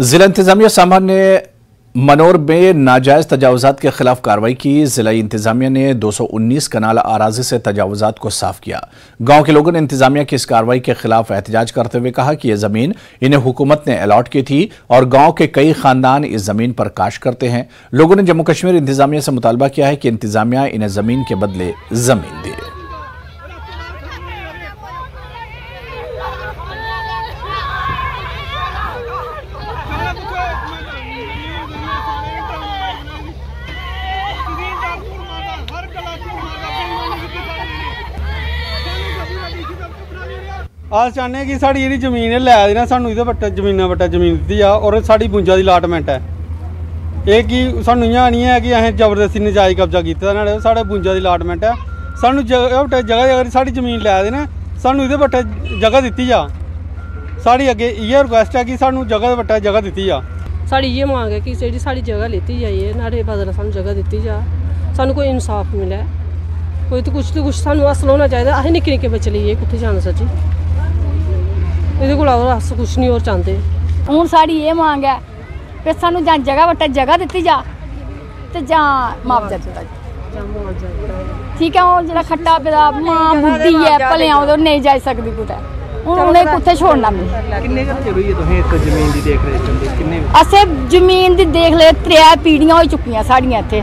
जिला इंतजामिया सामान ने मनोर में नाजायज तजावुजात के खिलाफ कार्रवाई की। जिला इंतजामिया ने 219 कनाल आराजी से तजावुजात को साफ किया। गांव के लोगों ने इंतजामिया की इस कार्रवाई के खिलाफ एहतजाज करते हुए कहा कि यह जमीन इन्हें हुकूमत ने अलॉट की थी और गांव के कई खानदान इस जमीन पर काश करते हैं। लोगों ने जम्मू कश्मीर इंतजामिया से मुतालबा किया है कि इंतजामिया इन्हें जमीन के बदले जमीन दे। अस चाहते हैं कि साड़ी जी जमीन है लै देना सानू ये बट्टा जमीना बट्टा जमीन दी आ और साड़ी बुंजा की अलाटमेंट है। ये कि सानू इं नहीं है कि असें जबरदस्ती नजायज कब्जा किया, साढ़े बुंजा की अलाटमेंट है। सानू जगह जगह साड़ी जमीन लै देना सानू ये बट्टे जगह दी जा। साड़ी अगे इयै रिक्वेस्ट है कि सानू जगह बट्टे जगह दी जा। साड़ी ये मांग है कि जी साड़ी जगह लेती जाइए, नारे बदले सानू जगह दी जा, सानू कोई इंसाफ मिले। कोई तो कुछ सानू हासल होना चाहिए। असें निक्के निक्के बच्चे लेइयै कुत्थै जाना सच्ची, ये अस कुछ नहीं और चाहते। हूँ साड़ी ये मांग है कि सानू जां जगह बट्टा जगह दी जा तो जां मुआवजा दिता जाए। ठीक है, वो जो खट्टा पेदा मां बुढ़ी है भलेआं उधर नहीं जाई सकती कुतै, हूँ उन्हें कुत्थै छोड़ना। असें जमीन दी देख ले 3 पीढ़ियां हो चुकियां साड़ियां इत्थे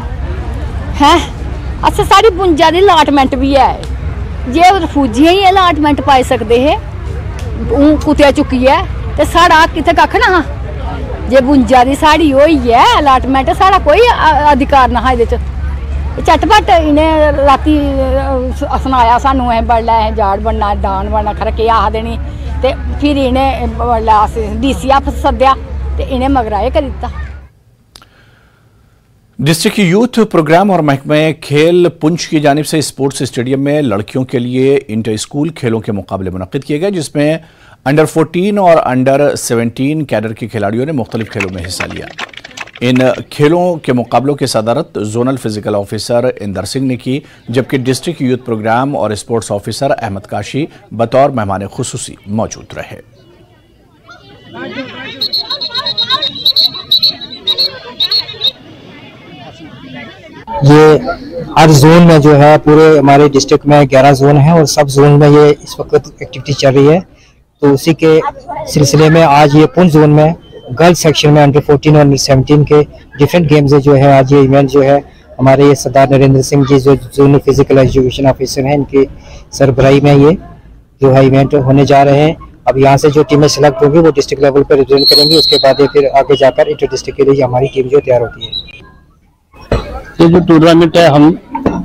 हैं। असें साड़ी बुंजा दी अलाटमेंट भी है, जे रफूजियां ही अलाटमेंट पाई सकते है कुत्ते चुक्कियै ते साढ़ा कित्थे कक्ख ना हा। जे बुंजा दी साड़ी होई है अलाटमेंट, साढ़ा कोई अधिकार ना हा इहदे च। झटपट इन्हें राती सनाया सानू असें बडलै असें जाड़ बनना दान बनना खरा केह् आखदे नी, ते फिर इन्हें बडलै अस DC ऑफिस सद्देआ ते इन्हें मगरा एह् करी दित्ता। डिस्ट्रिक्ट यूथ प्रोग्राम और महकमे खेल पुंछ की जानिब से स्पोर्ट्स स्टेडियम में लड़कियों के लिए इंटर स्कूल खेलों के मुकाबले मुनक्किद किए गए, जिसमें अंडर 14 और अंडर 17 कैडर के खिलाड़ियों ने मुख्तलिफ खेलों में हिस्सा लिया। इन खेलों के मुकाबलों की सदारत zonal physical officer Inder Singh ने की, जबकि डिस्ट्रिक्ट यूथ प्रोग्राम और स्पोर्ट्स ऑफिसर अहमद काशी बतौर मेहमान खुसूसी मौजूद रहे। ये हर जोन में जो है पूरे हमारे डिस्ट्रिक्ट में 11 जोन है और सब जोन में ये इस वक्त एक्टिविटी चल रही है। तो उसी के सिलसिले में आज ये पुंछ जोन में गर्ल्स सेक्शन में अंडर 14 और अंडर 17 के डिफरेंट गेम्स जो है आज ये इवेंट जो है हमारे ये सरदार नरेंद्र सिंह जी जो जोनल फिजिकल एजुकेशन ऑफिसर हैं, इनकी सरबराही में ये जो है इवेंट होने जा रहे हैं। अब यहाँ से जो टीमें सेलेक्ट होंगी वो डिस्ट्रिक्ट लेवल पर रिप्रेजेंट करेंगी, उसके बाद ये फिर आगे जाकर इंटर डिस्ट्रिक्ट के लिए हमारी टीम जो तैयार होती है। ये जो टूर्नामेंट है हम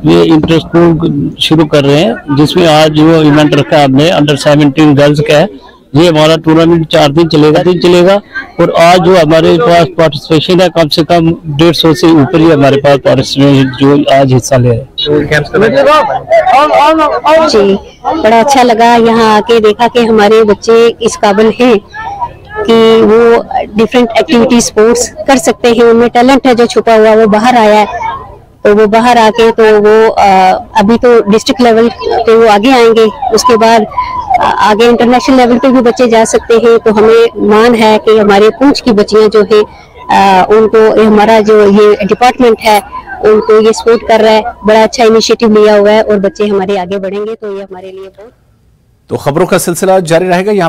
ये इंटर स्कूल शुरू कर रहे हैं, जिसमें आज जो इवेंट रखा है हमने अंडर 17 गर्ल्स का है। ये हमारा टूर्नामेंट 4 दिन चलेगा और आज जो हमारे पास पार्टिसिपेशन है कम से कम 150 से ऊपर ही हमारे पास पार्टिसिपेशन जो आज हिस्सा ले रहे हैं। जी बड़ा अच्छा लगा यहाँ आके, देखा कि हमारे बच्चे इस काबिल हैं कि वो डिफरेंट एक्टिविटी स्पोर्ट्स कर सकते हैं, उनमें टैलेंट है जो छुपा हुआ वो बाहर आया है। तो वो बाहर आके तो वो अभी तो डिस्ट्रिक्ट लेवल पे वो आगे आएंगे, उसके बाद आगे इंटरनेशनल लेवल पे भी बच्चे जा सकते हैं। तो हमें मान है कि हमारे पुंछ की बच्चियां जो है उनको हमारा जो ये डिपार्टमेंट है उनको ये सपोर्ट कर रहा है, बड़ा अच्छा इनिशिएटिव लिया हुआ है और बच्चे हमारे आगे बढ़ेंगे। तो ये हमारे लिए बहुत। तो खबरों का सिलसिला जारी रहेगा। यहाँ